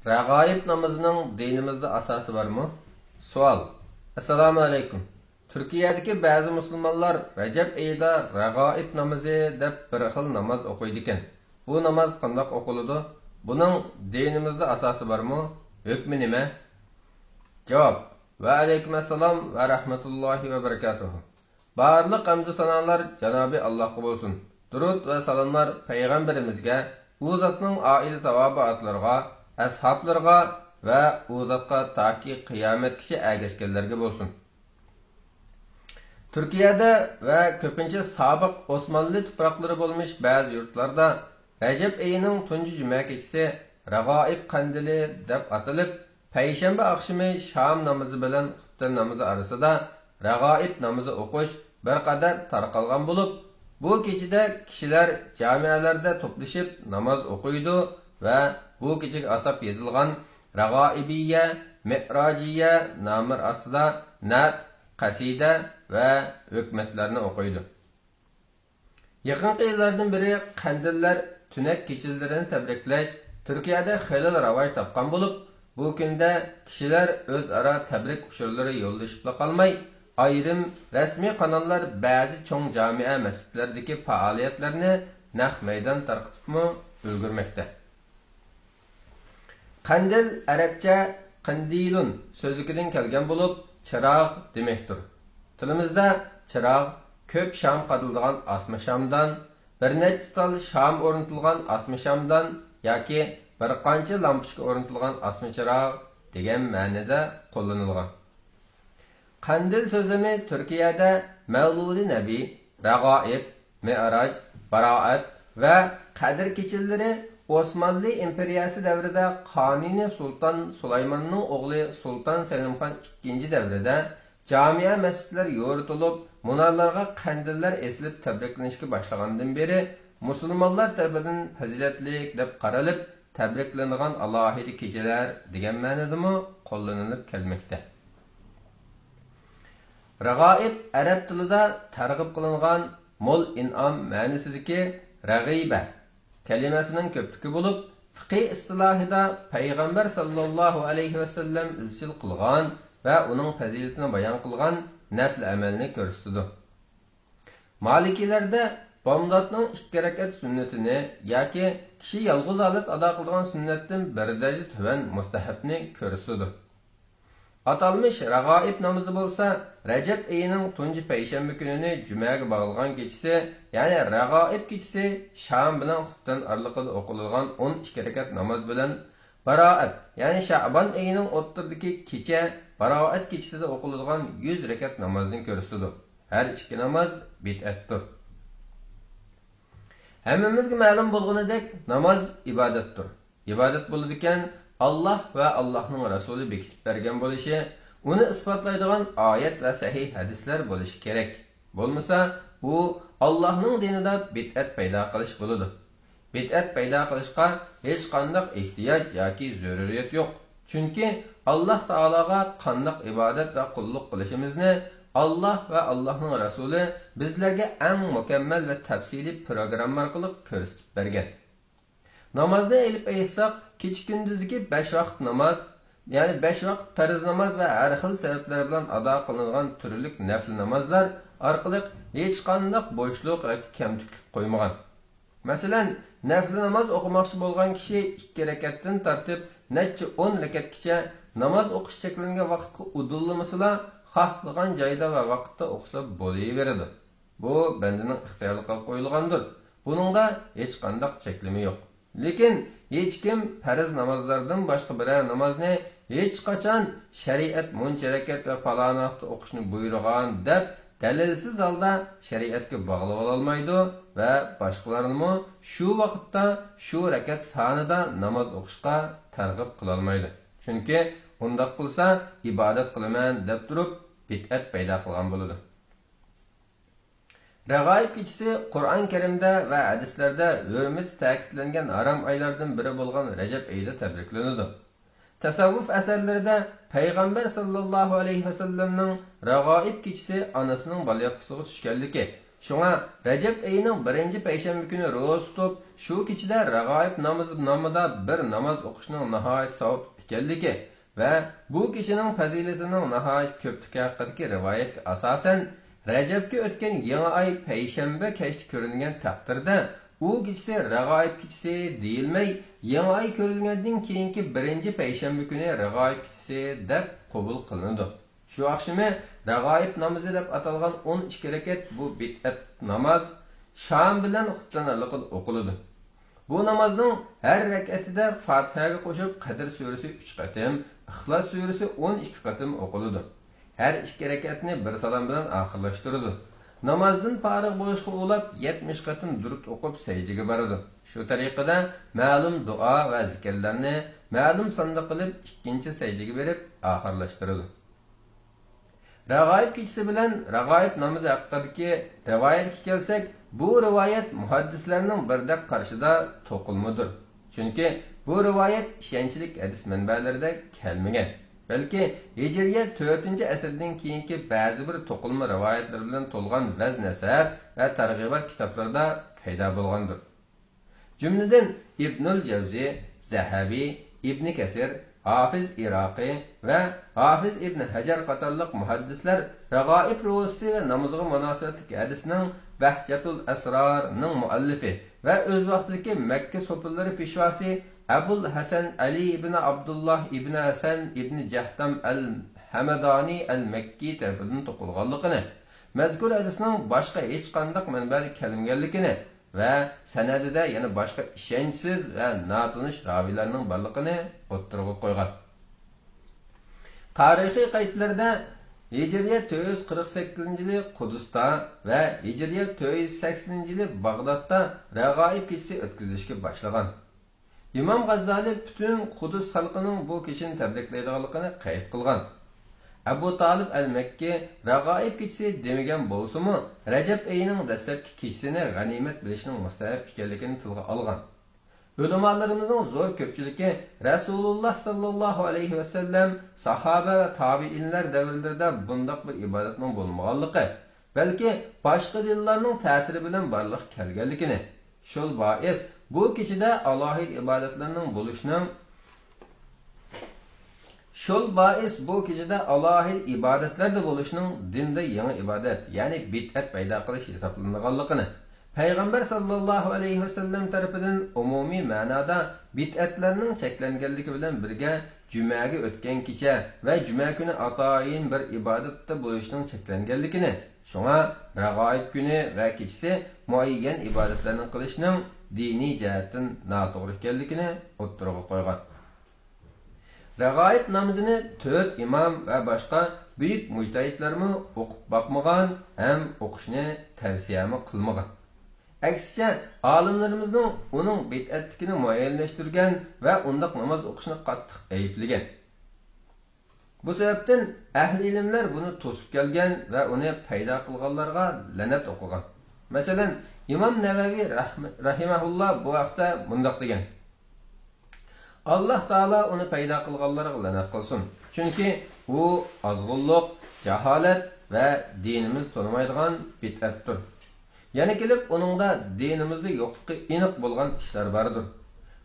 Rəğaib namazının dinimizdə asası varmı? Sual. Assalamu alaikum. Türkiyədəki bəzi müsəlmanlar Rəcəb ayında rəğaib namazı deb bir xil namaz oxuyur ekan. Bu namaz qandaq oxunur? Bunun dinimizdə asası varmı? Hükmü nima? Cavab. Və aleykum assalam və rahmetullahi və barakatuhu. Barlıq hamd sanolar Cənab-ı Allah'a olsun. Durud və salamlar Peyğəmbərimizə, u zatning oila tavobatlarga, ashablarga və u zatqa taki qiyomatgacha ergashganlarga bo'lsin. Türkiyədə və köpüncə sabiq Osmanlı tuproqları bo'lmuş bəzi yurtlarda Rəcəb ayının tuncu cümə keçisi Rəğaib qandili deb atılıb, payshanba akşamı Şam namazı bilan xuftan namazı arasida Rəğaib namazı o'qish bir qadar tarqalgan bo'lib, bu kechida kishilar jamialarda to'plashib namoz o'qiydi va bu kechaga atab yozilgan Rəğaibiyyə, Mi'rajiyyə nomir ostida nat, qasida va hukmatlarni o'qiydi. Yaqinqi yillardan beri qandillar tunak kechilarini tabriklash Turkiyada xeyli rivoj topgan bo'lib, bu kunda kishilar o'zaro tabrik ushurlari yo'llashib qolmay, ayrim rasmiy kanallar ba'zi cho'ng jamia masjidlardagi faoliyatlarni naq maydon tarqatibmi ulgurmoqda. Qandil arabcha qandilun so'zidan kelgan bo'lib, chiroq demakdir. Tilimizda chiroq ko'p sham qadilgan asma shamdan, bir necha tal sham o'rnatilgan asma shamdan yoki bir qancha lampochka o'rnatilgan asma chiroq degan ma'noda qo'llanilgan. Qandil so'zimi Turkiyada Mavludi Nabi, Rəğaib, Mi'raj, Baroat va Qadr kechilari Osmanlı imperiyasi davrida Qonuni Sultan Sulaymonning o'g'li Sultan Selimxon II davrida jamia masjidlar yo'ritilib, munarlarga qandillar esilib tabriklanishga boshlagandan beri musulmonlar tarafidan fazilatlik deb qaralib, tabriklangan alohida kechalar degan ma'nodami qo'llanilib kelmoqda. Rəğaib arab tilida targ'ib qilingan mol in'am ma'nosidagi rag'iba kalimasining ko'pligi bo'lib, fiqh istilohida payg'ambar sallallohu alayhi vasallam izchil qilgan va uning fazilatini bayon qilgan nafl amalni ko'rsatadi. Malikilarda bomdodning 2 rakat sunnatini yoki kishi yolg'iz holat ado qilgan sunnatdan bir daraja tuvan mustahabni ko'rsatadi. Atalmış Rəğaib namazı bolsa, Rəcəb ayının tuncu payshanba kunini jumaga bağlagan kechisi, ya'ni Rəğaib kechisi Şam bilan xuftan araliqida o'qilgan 12 rakat namoz bilan Baroat, ya'ni Şaban ayının o'rtadagi kecha Baroat kechasida o'qilgan 100 rakat namozni ko'rsatadi. Har ikki namoz bid'atdir. Hammamizga ma'lum bo'lganidek, namoz ibodatdir. Ibodat bo'ladigan Allah və Allah'ın Rasulü bekitib bergen bo'lishi, uni isbotlaydigan oyat va sahih hadislar bo'lishi kerak. Bo'lmasa, bu Allah'ın dinida bid'at paydo qilish bo'ladi. Bid'at paydo qilishga hech qanday ehtiyoj yoki zaruriyat yo'q. Chunki Alloh taologa qanday ibodat va qulluq qilishimizni Allah va Allah'ın Rasulü bizlarga eng mukammal va tafsiliy programma orqali ko'rsatib bergan. Namazda elib aytsak, kecha kunduzgi 5 vaqt namoz, ya'ni 5 vaqt farz namoz va har xil sabablar bilan ado qilingan turli nafl namozlar orqali hech qanday bo'shliq yoki kamtiklik qo'ymagan. Masalan, nafl namoz o'qimoqchi bo'lgan kishi 2 rakatdan tortib necha 10 rakatgacha namoz o'qish cheklangan vaqtga udulmasala, xohlagan joyda va vaqtda o'qisa bo'laveradi. Bu bandaning ixtiyoriga qo'yilgandir. Buningda hech qanday cheklama yo'q. Lekin hech kim farz namozlardan boshqa biror namozni hech qachon shariat muncha rakat va falon vaqtda o'qishni buyurgan deb dalilsiz holda shariatga bog'lab olmaydi va boshqalarni shu vaqtda shu rakat sonida namoz o'qishga targ'ib qila olmaydi. Chunki undaq qilsa ibodat qilaman deb turib bid'at paydo qilgan bo'ladi. Rəğaib kechisi Qur'on Karimda va hadislarda hurmat ta'kidlangan harom oylardan biri bo'lgan Rajab oyida tabriklanadi. Tasavvuf asarlarida payg'ambar sallallohu alayhi vasallamning Rəğaib kechisi onasining baliqasiga tushganligi Shunga Rajab oyining 1-payshanba kuni ro'za tutib, shu kechida rag'oib namozi nomida bir namoz o'qishning nihoyat savob ekanligi va bu kishining fazilatining nihoyat ko'pligi haqidagi rivoyatga asosan Rajabga o'tgan yangi oy payshanba kechda ko'ringan taqdirda u kechasi rag'oib kechasi deyilmay, yangi oy ko'rilgandan keyingi 1-payshanba kuni rag'oib kechasi deb qabul qilinadi. Shu oqshimi rag'oib namozi deb atalgan 12 rakat bu bid'at namoz sham bilan xutlanaliqida o'qiladi. Bu namozning har rakatida Fatihaga qo'shib Qadr surasi 3 qatim, Ixlos surasi 12 qatim o'qiladi. Her 2 rakatni bir salom bilan oxirlashtiradi. Namozdan farigʼ bo'lishga ulab 70 qatim durud o'qib sajdaga boradi. Shu tariqada ma'lum duo va zikrlarni ma'lum sonda qilib ikkinchi sajdaga berib oxirlashtiradi. Rag'oib kechasi bilan rag'oib namozi haqidagi rivoyatga kelsak, bu rivoyat muhaddislarning birdek qarshida to'qilmadir. Chunki bu rivoyat ishonchli hadis manbalarida kelmagan. Balki Hijriya 4-asrdan keyingi ba'zi bir to'qilma rivoyatlar bilan to'lgan vaz nasab va targ'ibot kitoblarida paydo bo'lgandir. Jumladan Ibnul Jawzi, Zahabi, Ibn Kasir, Hafiz Iraqi va Hafiz Ibn Hajar qatorliq muhaddislar rag'oib ro'zasi va namozga munosabatli hadisning Bahjatul Asrorning muallifi va o'z vaqtidagi Makka sopillari peshvosi Abul Hasan Ali ibn Abdullah ibn Hasan ibn Jahdam al-Hamadani al-Makki tarafidan to'qilganligini, mazkur hadisning boshqa hech qanday manbada kelmaganligini va sanadida yana boshqa ishonchsiz va notanish raviylarning borligini o'ttirg'a qo'ygan. Tarixiy qaytlarda Hijriya 448-yili Qudusda va Hijriya 480-yili Bag'dodda rag'oib kechasi o'tkazishga boshlagan. İmam G'azzali bütün Qudus xalqining bu kechini tabriklaydiganligini qayd qilgan. Abu Talib al-Makki rag'oib kechasi demagan bo'lsa-mu, Rajab oyining dastlabki kechasini g'animat bilishning mustahab ekanligini tilga olgan. Ulamolarimizning zo'r ko'pchiligi Rasululloh sallallohu alayhi va sallam, sahoba va tabiinlar davrlarida bundoq bir ibodatning bo'lmaganligi, balki boshqa dinlarning ta'siri bilan borliq kelganligini, shul bois bu kechida alohid ibodatlarning bo'lishning ibodatlarda bo'lishning dinda yangi ibodat, ya'ni bid'at paydo qilish hisoblanganligini, Payg'ambar sallallohu alayhi va sallam tarafidan umumiy ma'noda bid'atlarning cheklanganligi bilan birga jumaga o'tgan kecha va juma kuni atoyin bir ibodatda bo'lishning cheklanganligini, shunga rag'oib kuni va kechasi muayyan ibodatlarni qilishning diniy jihatdan noto'g'ri ekanligini o'ttirg'a qo'ygan. Rag'oib namozini 4 imom va boshqa buyuk mujtahidlarmi o'qib boqmagan ham o'qishni tavsiyami qilmagan. Aksicha olimlarimizning uning bid'atligini muayyanlashtirgan va undaq namoz o'qishni qattiq ayiblagan. Bu sababdan ahli ilmlar buni to'sib kelgan va uni paydo qilganlarga la'nat o'qigan. Masalan, İmam Navaviy rahimahulloh bu vaqtda mundaq degan: Alloh taolo uni paydo qilganlarga la'nat qilsin. Chunki u ozg'unlik, jaholat va dinimiz to'nimaydigan bid'atdir. Yana kelib uningda dinimizda yo'qligi aniq bo'lgan ishlar bordir.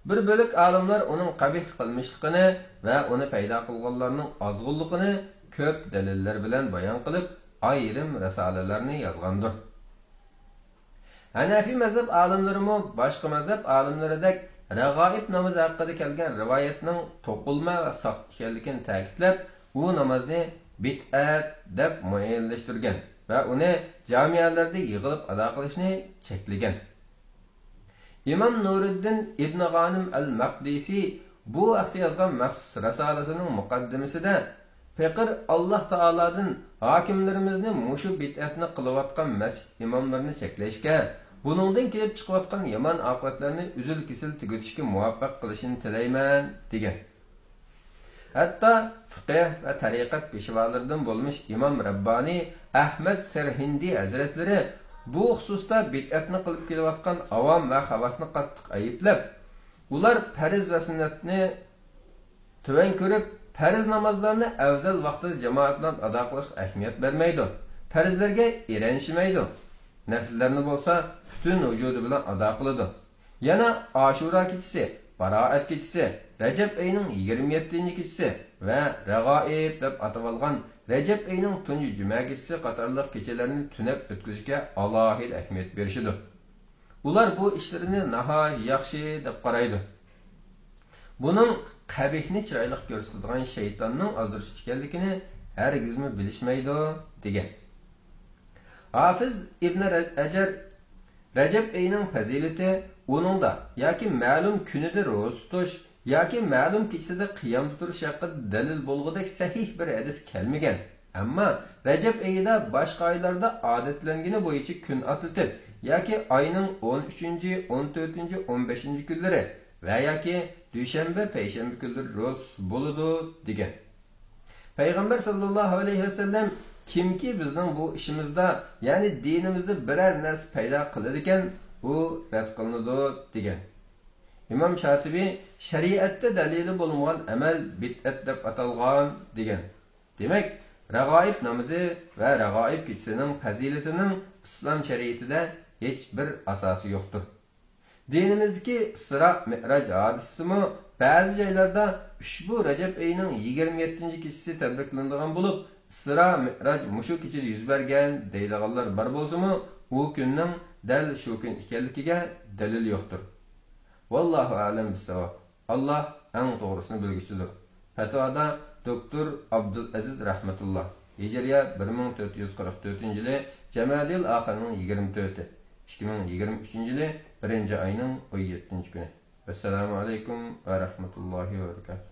Bir bo'lik olimlar uning qabih qilmishligini va uni paydo qilganlarning ozg'unligini ko'p dalillar bilan bayon qilib, ayrim risolalarni yozgandir. Hanafi mazhab olimlarimi boshqa mazhab olimlaridek rag'oib namozi haqida kelgan rivoyatning to'qilma va soxta ekanligini ta'kidlab, u namozni bid'at deb muayyanlashtirgan va uni jamiyalarda yig'ilib ado qilishni cheklagan. İmam Nuriddin ibn G'anim al-Maqdisi bu vaqtda yozgan maxsus risolasining muqaddimasida Faqir Alloh taoladan hokimlarimizni mushu bid'atni qilayotgan masjid imomlarini cheklashga, buningdan kelib chiqayotgan yomon oqibatlarni uzil-kesil tugatishga muvaffaq qilishini tilayman degan. Hatto fiqh va tariqat peshvolaridan bo'lmish Imom Rabbani Ahmad Sarhindi hazratlari bu xususda bid'atni qilib kelayotgan avom va havasni qattiq ayiblab, ular farz va sunnatni tuvan ko'rib, farz namozlarni afzal vaqtida jamoat bilan ado qilish ahamiyat bermaydi. Farzlarga eranishmaydi. Nafillarni bo'lsa butun vujudi bilan ado qiladi. Yana Ashura kechasi, Baroat kechasi, Rajab oyining 27-kechasi va Rag'oib deb atalgan Rajab oyining tunji juma kechasi qatorliq kechalarni tunab o'tkazishga alohida ahamiyat berishidi. Ular bu ishlarini nihoyat yaxshi deb qaraydi. Buning qabihni chiroyli ko'rsatadigan shaytonning ozdirish ekanligini hargizmi bilishmaydi degan. Hafiz İbn Hajar Rajab oyining fazilati uningda yoki ma'lum kunida ro'za tutish yoki ma'lum kechada qiyom turish haqida dalil bo'lgudek sahih bir hadis kelmagan. Ammo Rajab oyida boshqa oylarda odatlangani bo'yicha kun atlatib yoki oyning 13, 14, 15 kunlari va yoki dushanba, payshanba kunlari ro'za bo'ladi degan. Payg'ambar sallallohu alayhi vasallam kimki bizning bu ishimizda, ya'ni dinimizda biror narsa paydo qiladi ekan, u rad qilinadi degan. İmam Shatibiy shariatda dalili bo'lmagan amal bid'at deb atalgan degan. Demak, Rag'oib namozi va Rag'oib kechasining fazilatining islom shariatida hech bir asosi yo'qdir. Dinimizdagi Isro Mi'raj hadisimi ba'zi joylarda ushbu Rajab oyining 27-kechasi tabriklanadigan bo'lib, Isro Mi'raj mushu kechada yuz bergan deydiganlar bor bo'lsa-mu, u kunning dal shu kun ekanligiga dalil yo'qdir. Vallahu a'lam bis-savab. Allah eng to'g'risini bilguchidir. Fatvoda Doktor Abdul Aziz rahmatullah. Hijriya 1444-yili Jamadil oxirining 24-i. 2023-yili 1-oyning 17-kuni. Assalomu alaykum va rahmatullohi va barakatuh.